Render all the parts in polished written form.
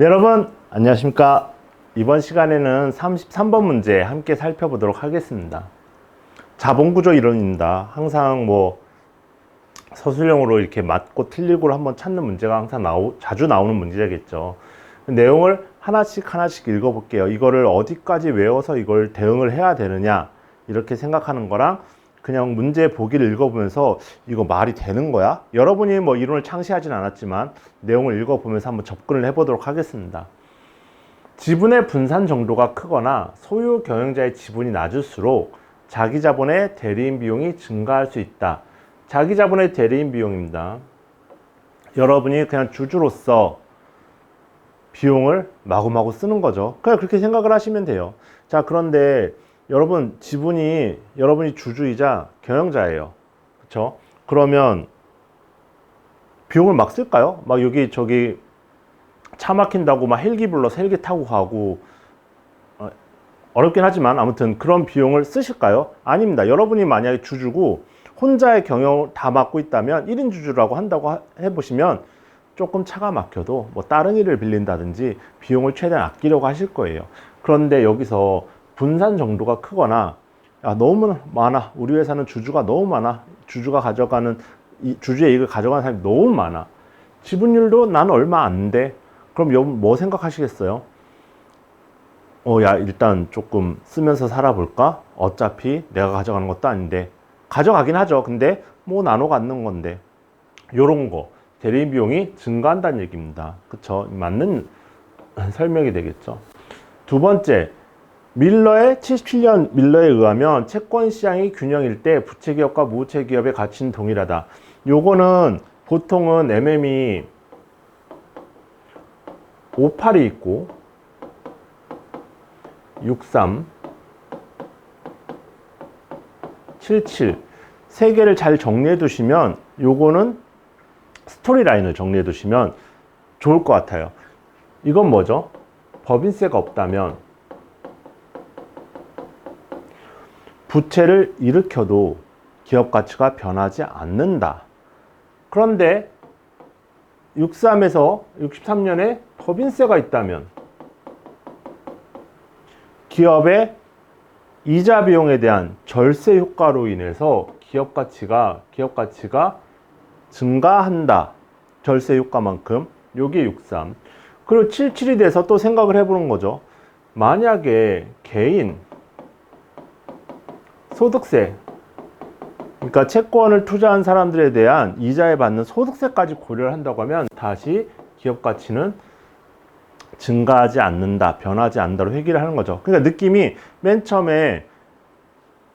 네, 여러분 안녕하십니까. 이번 시간에는 33번 문제 함께 살펴보도록 하겠습니다. 자본구조 이론입니다. 항상 서술형으로 이렇게 맞고 틀리고를 한번 찾는 문제가 항상 자주 나오는 문제겠죠. 내용을 하나씩 읽어볼게요. 이거를 어디까지 외워서 이걸 대응을 해야 되느냐 이렇게 생각하는 거랑 그냥 문제 보기를 읽어보면서 이거 말이 되는 거야? 여러분이 이론을 창시하진 않았지만 내용을 읽어보면서 한번 접근을 해보도록 하겠습니다. 지분의 분산 정도가 크거나 소유 경영자의 지분이 낮을수록 자기 자본의 대리인 비용이 증가할 수 있다. 자기 자본의 대리인 비용입니다. 여러분이 그냥 주주로서 비용을 마구마구 쓰는 거죠. 그냥 그렇게 생각을 하시면 돼요. 자, 그런데 여러분 여러분이 주주이자 경영자예요. 그렇죠? 그러면 비용을 막 쓸까요? 막 여기 저기 차 막힌다고 헬기 불러서 헬기 타고 가고 어렵긴 하지만 아무튼 그런 비용을 쓰실까요? 아닙니다. 여러분이 만약에 주주고 혼자의 경영을 다 맡고 있다면 1인 주주라고 한다고 해보시면 조금 차가 막혀도 다른 일을 빌린다든지 비용을 최대한 아끼려고 하실 거예요. 그런데 여기서 분산 정도가 크거나 너무 많아, 우리 회사는 주주가 너무 많아, 주주의 이익을 가져가는 사람이 너무 많아, 지분율도 난 얼마 안 돼. 그럼 뭐 생각하시겠어요? 일단 조금 쓰면서 살아볼까? 어차피 내가 가져가는 것도 아닌데. 가져가긴 하죠. 근데 나눠 갖는 건데. 요런 거 대리인 비용이 증가한다는 얘기입니다. 그쵸? 맞는 설명이 되겠죠. 두 번째, 77년 밀러에 의하면 채권 시장이 균형일 때 부채 기업과 무부채 기업의 가치는 동일하다. 요거는 보통은 MM이 58이 있고 63, 77 세 개를 잘 정리해 두시면 요거는 스토리라인을 정리해 두시면 좋을 것 같아요. 이건 뭐죠? 법인세가 없다면 부채를 일으켜도 기업 가치가 변하지 않는다. 그런데 63에서 63년에 법인세가 있다면 기업의 이자 비용에 대한 절세 효과로 인해서 기업 가치가 증가한다. 절세 효과만큼. 요게 63. 그리고 77이 돼서 또 생각을 해보는 거죠. 만약에 개인 소득세, 그러니까 채권을 투자한 사람들에 대한 이자에 받는 소득세까지 고려를 한다고 하면 다시 기업 가치는 증가하지 않는다, 변하지 않는다로 회귀를 하는 거죠. 그러니까 느낌이 맨 처음에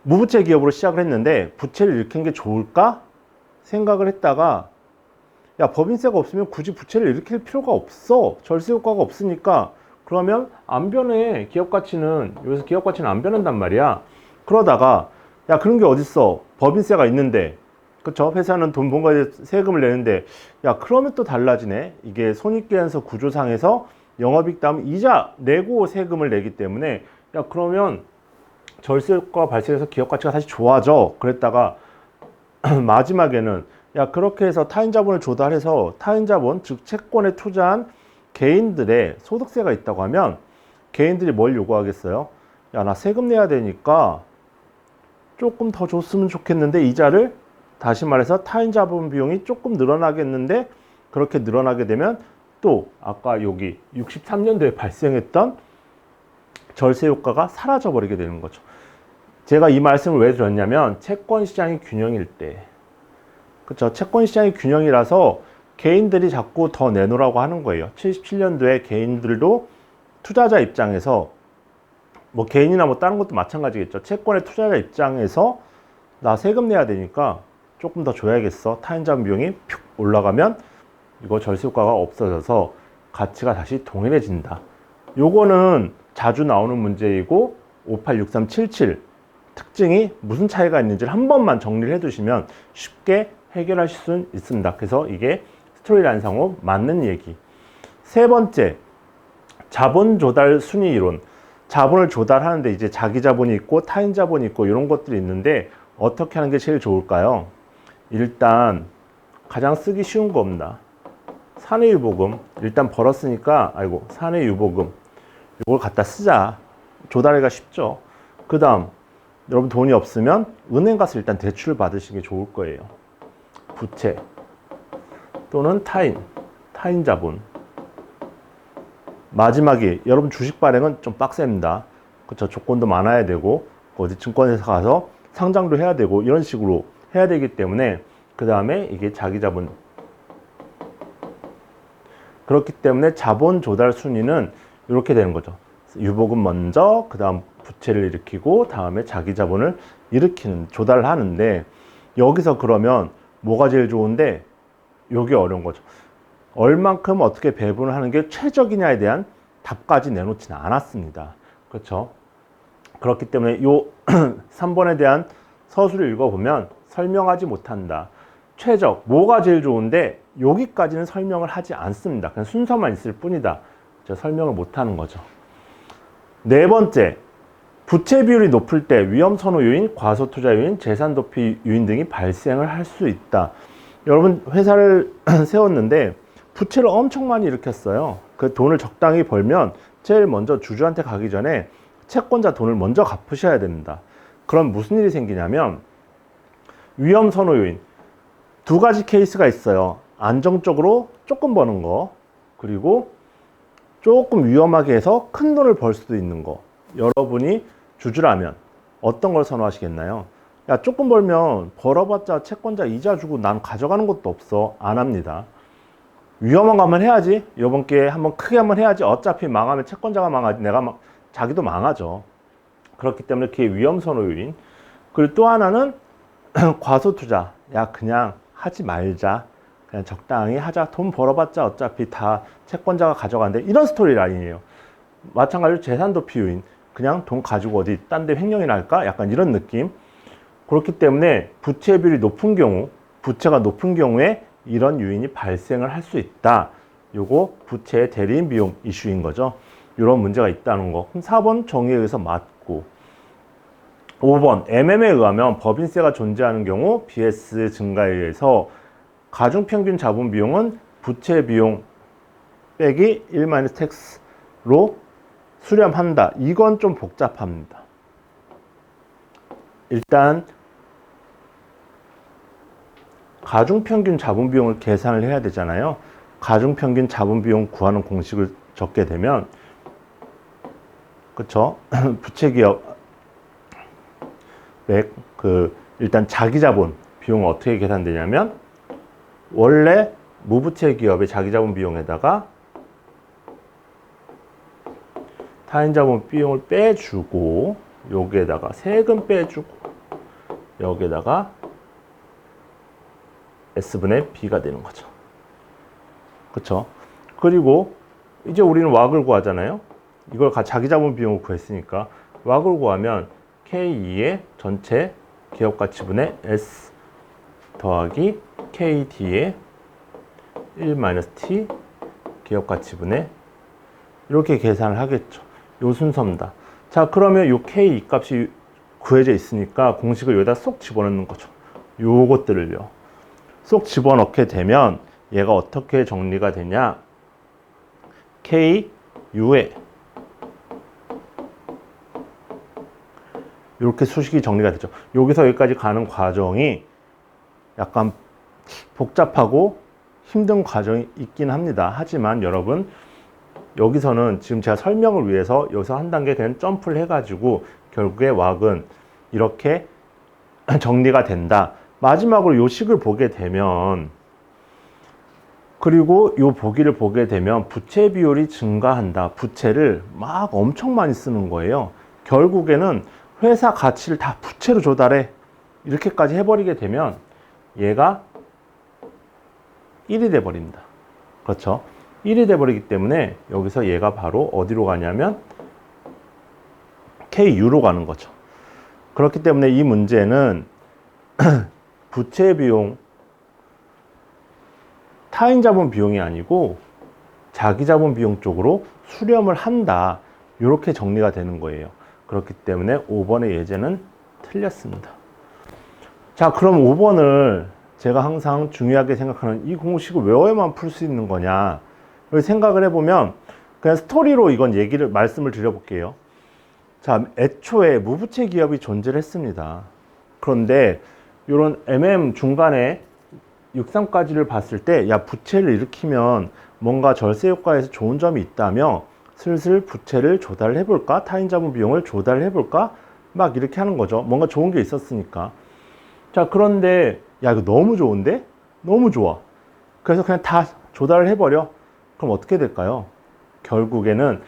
무부채 기업으로 시작을 했는데 부채를 일으킨 게 좋을까 생각을 했다가 법인세가 없으면 굳이 부채를 일으킬 필요가 없어. 절세 효과가 없으니까 그러면 안 변해. 여기서 기업 가치는 안 변한단 말이야. 그러다가 그런 게 어딨어. 법인세가 있는데, 그쵸? 회사는 돈 번 거에 세금을 내는데 그러면 또 달라지네. 이게 손익계산서 구조상에서 영업이익 다음 이자 내고 세금을 내기 때문에 그러면 절세효과가 발생해서 기업 가치가 다시 좋아져. 그랬다가 마지막에는 그렇게 해서 타인 자본을 조달해서 타인 자본, 즉 채권에 투자한 개인들의 소득세가 있다고 하면 개인들이 뭘 요구하겠어요? 나 세금 내야 되니까 조금 더 줬으면 좋겠는데, 이자를 다시 말해서 타인 자본 비용이 조금 늘어나겠는데, 그렇게 늘어나게 되면 또 아까 여기 63년도에 발생했던 절세 효과가 사라져 버리게 되는 거죠. 제가 이 말씀을 왜 드렸냐면 채권 시장이 균형일 때, 그렇죠? 채권 시장이 균형이라서 개인들이 자꾸 더 내놓으라고 하는 거예요. 77년도에 개인들도 투자자 입장에서 개인이나 다른 것도 마찬가지겠죠. 채권의 투자자 입장에서 나 세금 내야 되니까 조금 더 줘야겠어. 타인 자본 비용이 푹 올라가면 이거 절세 효과가 없어져서 가치가 다시 동일해진다. 요거는 자주 나오는 문제이고 58, 63, 77 특징이 무슨 차이가 있는지를 한 번만 정리를 해두시면 쉽게 해결하실 수 있습니다. 그래서 이게 스토리라인상으로 맞는 얘기. 세 번째, 자본 조달 순위 이론. 자본을 조달하는데 이제 자기 자본이 있고 타인 자본이 있고 이런 것들이 있는데 어떻게 하는 게 제일 좋을까요? 일단 가장 쓰기 쉬운 겁니다. 사내유보금 일단 벌었으니까 아이고 사내유보금 이걸 갖다 쓰자. 조달하기가 쉽죠. 그 다음 여러분 돈이 없으면 은행 가서 일단 대출 받으시는 게 좋을 거예요. 부채 또는 타인 자본. 마지막이 여러분 주식 발행은 좀 빡셉니다. 그쵸? 조건도 많아야 되고 어디 증권회사 가서 상장도 해야 되고 이런 식으로 해야 되기 때문에 그 다음에 이게 자기 자본. 그렇기 때문에 자본 조달 순위는 이렇게 되는 거죠. 유보금 먼저, 그 다음 부채를 일으키고 다음에 자기 자본을 일으키는 조달을 하는데 여기서 그러면 뭐가 제일 좋은데 이게 어려운 거죠. 얼만큼 어떻게 배분을 하는 게 최적이냐에 대한 답까지 내놓지는 않았습니다. 그렇죠? 그렇기 때문에 요 3번에 대한 서술을 읽어보면 설명하지 못한다. 최적, 뭐가 제일 좋은데 여기까지는 설명을 하지 않습니다. 그냥 순서만 있을 뿐이다. 설명을 못하는 거죠. 네 번째, 부채 비율이 높을 때 위험 선호 요인, 과소 투자 요인, 재산 도피 요인 등이 발생을 할 수 있다. 여러분 회사를 세웠는데 부채를 엄청 많이 일으켰어요. 그 돈을 적당히 벌면 제일 먼저 주주한테 가기 전에 채권자 돈을 먼저 갚으셔야 됩니다. 그럼 무슨 일이 생기냐면 위험 선호 요인 두 가지 케이스가 있어요. 안정적으로 조금 버는 거, 그리고 조금 위험하게 해서 큰 돈을 벌 수도 있는 거. 여러분이 주주라면 어떤 걸 선호하시겠나요? 야, 조금 벌면 벌어봤자 채권자 이자 주고 난 가져가는 것도 없어. 안 합니다. 위험한 거 한번 해야지. 이번 기회에 한번 크게 한번 해야지. 어차피 망하면 채권자가 망하지. 자기도 망하죠. 그렇기 때문에 그게 위험 선호 요인. 그리고 또 하나는 과소 투자. 야, 그냥 하지 말자. 그냥 적당히 하자. 돈 벌어봤자 어차피 다 채권자가 가져간대. 이런 스토리 라인이에요. 마찬가지로 재산 도피 요인. 그냥 돈 가지고 어디 딴 데 횡령이나 할까? 약간 이런 느낌. 그렇기 때문에 부채 비율이 높은 경우, 부채가 높은 경우에 이런 요인이 발생을 할 수 있다. 요거 부채의 대리인 비용 이슈인 거죠. 이런 문제가 있다는 거. 그럼 4번 정의에 의해서 맞고. 5번 MM에 의하면 법인세가 존재하는 경우 BS 증가에 의해서 가중평균 자본 비용은 부채 비용 빼기 1-텍스로 수렴한다. 이건 좀 복잡합니다. 일단 가중평균 자본 비용을 계산을 해야 되잖아요. 가중평균 자본 비용 구하는 공식을 적게 되면 그쵸? 부채기업 일단 자기 자본 비용은 어떻게 계산되냐면 원래 무부채 기업의 자기 자본 비용에다가 타인 자본 비용을 빼주고 여기에다가 세금 빼주고 여기에다가 S분의 B가 되는 거죠. 그쵸? 그리고 이제 우리는 왁을 구하잖아요. 이걸 자기 자본 비용을 구했으니까 왁을 구하면 K2의 전체 기업가치분의 S 더하기 KD의 1-T 기업가치분의 이렇게 계산을 하겠죠. 요 순서입니다. 자, 그러면 요 K 값이 구해져 있으니까 공식을 여기다 쏙 집어넣는 거죠. 요것들을요. 쏙 집어넣게 되면 얘가 어떻게 정리가 되냐? KU에 이렇게 수식이 정리가 되죠. 여기서 여기까지 가는 과정이 약간 복잡하고 힘든 과정이 있긴 합니다. 하지만 여러분 여기서는 지금 제가 설명을 위해서 여기서 한 단계 그냥 점프를 해가지고 결국에 왁은 이렇게 정리가 된다. 마지막으로 요 식을 보게 되면 그리고 요 보기를 보게 되면 부채 비율이 증가한다. 부채를 막 엄청 많이 쓰는 거예요. 결국에는 회사 가치를 다 부채로 조달해. 이렇게까지 해버리게 되면 얘가 1이 돼버립니다. 그렇죠? 1이 돼버리기 때문에 여기서 얘가 바로 어디로 가냐면 KU로 가는 거죠. 그렇기 때문에 이 문제는 부채 비용, 타인 자본 비용이 아니고 자기 자본 비용 쪽으로 수렴을 한다. 이렇게 정리가 되는 거예요. 그렇기 때문에 5번의 예제는 틀렸습니다. 자, 그럼 5번을 제가 항상 중요하게 생각하는 이 공식을 외워야만 풀 수 있는 거냐 생각을 해보면 그냥 스토리로 이건 말씀을 드려볼게요. 자, 애초에 무부채 기업이 존재를 했습니다. 그런데 이런 중간에 6,3까지를 봤을 때, 야, 부채를 일으키면 뭔가 절세 효과에서 좋은 점이 있다며 슬슬 부채를 조달을 해볼까? 타인자본 비용을 조달을 해볼까? 막 이렇게 하는 거죠. 뭔가 좋은 게 있었으니까. 자, 그런데 야, 이거 너무 좋은데? 너무 좋아. 그래서 그냥 다 조달을 해버려. 그럼 어떻게 될까요? 결국에는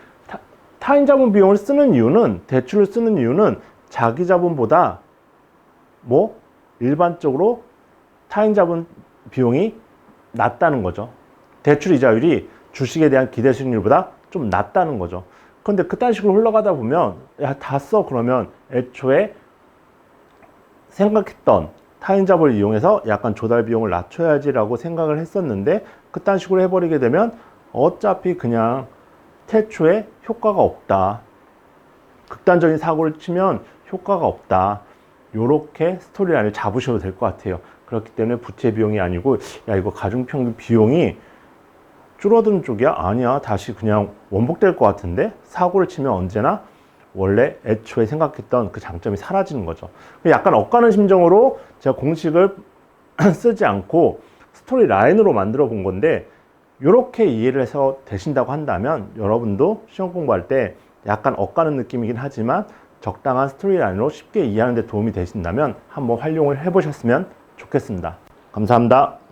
타인자본 비용을 쓰는 이유는, 대출을 쓰는 이유는 자기 자본보다 뭐 일반적으로 타인자본 비용이 낮다는 거죠. 대출 이자율이 주식에 대한 기대 수익률보다 좀 낮다는 거죠. 그런데 그딴 식으로 흘러가다 보면 야, 다 써. 그러면 애초에 생각했던 타인자본을 이용해서 약간 조달 비용을 낮춰야지라고 생각을 했었는데 그딴 식으로 해버리게 되면 어차피 그냥 태초에 효과가 없다. 극단적인 사고를 치면 효과가 없다. 요렇게 스토리라인을 잡으셔도 될 것 같아요. 그렇기 때문에 부채 비용이 아니고 야, 이거 가중평균 비용이 줄어드는 쪽이야? 아니야. 다시 그냥 원복될 것 같은데? 사고를 치면 언제나 원래 애초에 생각했던 그 장점이 사라지는 거죠. 약간 엇가는 심정으로 제가 공식을 쓰지 않고 스토리 라인으로 만들어 본 건데 이렇게 이해를 해서 되신다고 한다면 여러분도 시험 공부할 때 약간 엇가는 느낌이긴 하지만 적당한 스토리 라인으로 쉽게 이해하는 데 도움이 되신다면 한번 활용을 해보셨으면 좋겠습니다. 감사합니다.